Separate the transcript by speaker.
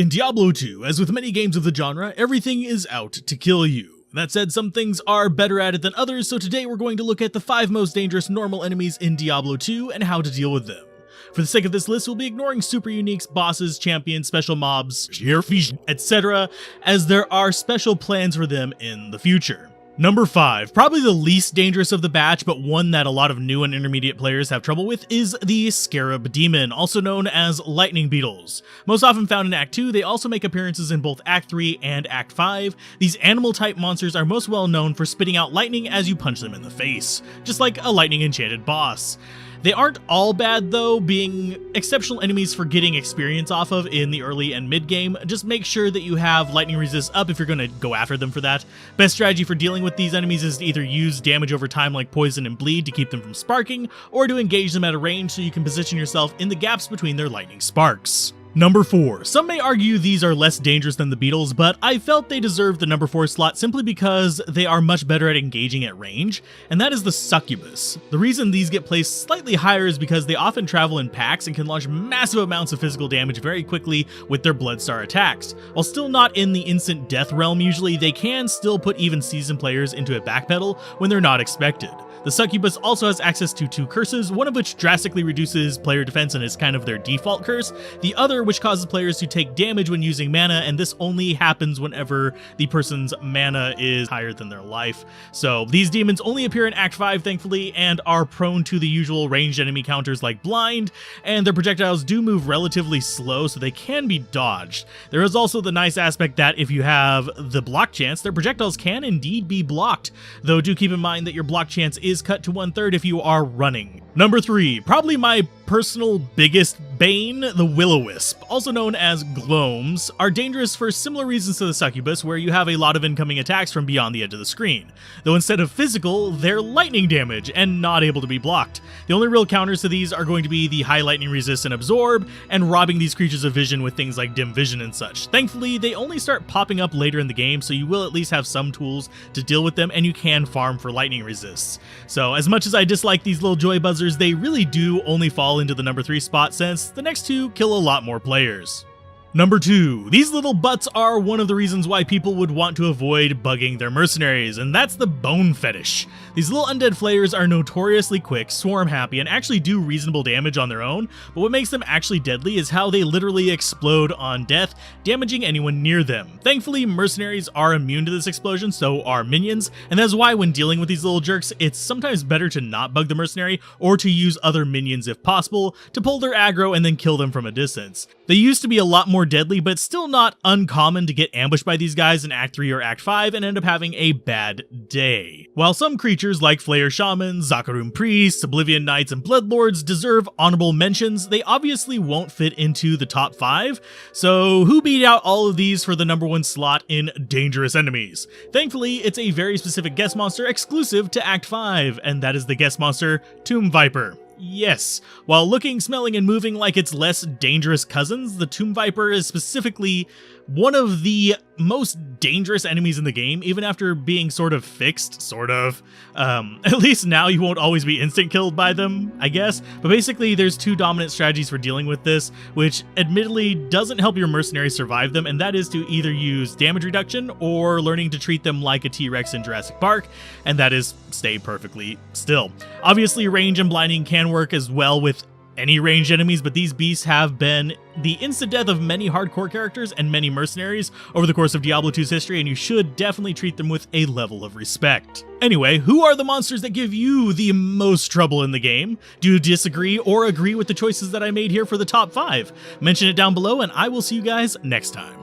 Speaker 1: In Diablo 2, as with many games of the genre, everything is out to kill you. That said, some things are better at it than others, so today we're going to look at the 5 most dangerous normal enemies in Diablo 2 and how to deal with them. For the sake of this list, we'll be ignoring super uniques, bosses, champions, special mobs, etc., as there are special plans for them in the future. Number 5, probably the least dangerous of the batch, but one that a lot of new and intermediate players have trouble with, is the Scarab Demon, also known as lightning beetles. Most often found in Act 2, they also make appearances in both Act 3 and Act 5. These animal-type monsters are most well known for spitting out lightning as you punch them in the face, just like a lightning-enchanted boss. They aren't all bad though, being exceptional enemies for getting experience off of in the early and mid game. Just make sure that you have lightning resist up if you're going to go after them for that. Best strategy for dealing with these enemies is to either use damage over time like poison and bleed to keep them from sparking, or to engage them at a range so you can position yourself in the gaps between their lightning sparks. Number 4. Some may argue these are less dangerous than the beetles, but I felt they deserved the number 4 slot simply because they are much better at engaging at range, and that is the Succubus. The reason these get placed slightly higher is because they often travel in packs and can launch massive amounts of physical damage very quickly with their Bloodstar attacks. While still not in the instant death realm usually, they can still put even seasoned players into a backpedal when they're not expected. The Succubus also has access to 2 curses, one of which drastically reduces player defense and is kind of their default curse, the other which causes players to take damage when using mana, and this only happens whenever the person's mana is higher than their life. So these demons only appear in Act 5 thankfully, and are prone to the usual ranged enemy counters like blind, and their projectiles do move relatively slow so they can be dodged. There is also the nice aspect that if you have the block chance, their projectiles can indeed be blocked, though do keep in mind that your block chance is cut to 1/3 if you are running. Number 3, probably my personal biggest bane, the Willowis, also known as Gloams, are dangerous for similar reasons to the Succubus, where you have a lot of incoming attacks from beyond the edge of the screen. Though instead of physical, they're lightning damage and not able to be blocked. The only real counters to these are going to be the high lightning resist and absorb, and robbing these creatures of vision with things like dim vision and such. Thankfully, they only start popping up later in the game, so you will at least have some tools to deal with them, and you can farm for lightning resists. So as much as I dislike these little joy buzzers, they really do only fall into the number 3 spot, since the next 2 kill a lot more players. Number 2. These little butts are one of the reasons why people would want to avoid bugging their mercenaries, and that's the Bone Fetish. These little undead flayers are notoriously quick, swarm happy, and actually do reasonable damage on their own, but what makes them actually deadly is how they literally explode on death, damaging anyone near them. Thankfully, mercenaries are immune to this explosion, so are minions, and that's why when dealing with these little jerks, it's sometimes better to not bug the mercenary, or to use other minions if possible, to pull their aggro and then kill them from a distance. They used to be a lot more deadly, but still not uncommon to get ambushed by these guys in Act 3 or Act 5 and end up having a bad day. While some creatures like Flayer Shamans, Zakarum Priests, Oblivion Knights, and Bloodlords deserve honorable mentions, they obviously won't fit into the top 5, so who beat out all of these for the number 1 slot in dangerous enemies? Thankfully, it's a very specific guest monster exclusive to Act 5, and that is the guest monster, Tomb Viper. Yes, while looking, smelling, and moving like its less dangerous cousins, the Tomb Viper is specifically one of the most dangerous enemies in the game, even after being sort of fixed, at least now you won't always be instant killed by them, I guess. But basically, there's 2 dominant strategies for dealing with this, which admittedly doesn't help your mercenaries survive them, and that is to either use damage reduction or learning to treat them like a T-Rex in Jurassic Park, and that is stay perfectly still. Obviously, range and blinding can work as well with any ranged enemies, but these beasts have been the instant death of many hardcore characters and many mercenaries over the course of Diablo 2's history, and you should definitely treat them with a level of respect. Anyway, who are the monsters that give you the most trouble in the game? Do you disagree or agree with the choices that I made here for the top 5? Mention it down below, and I will see you guys next time.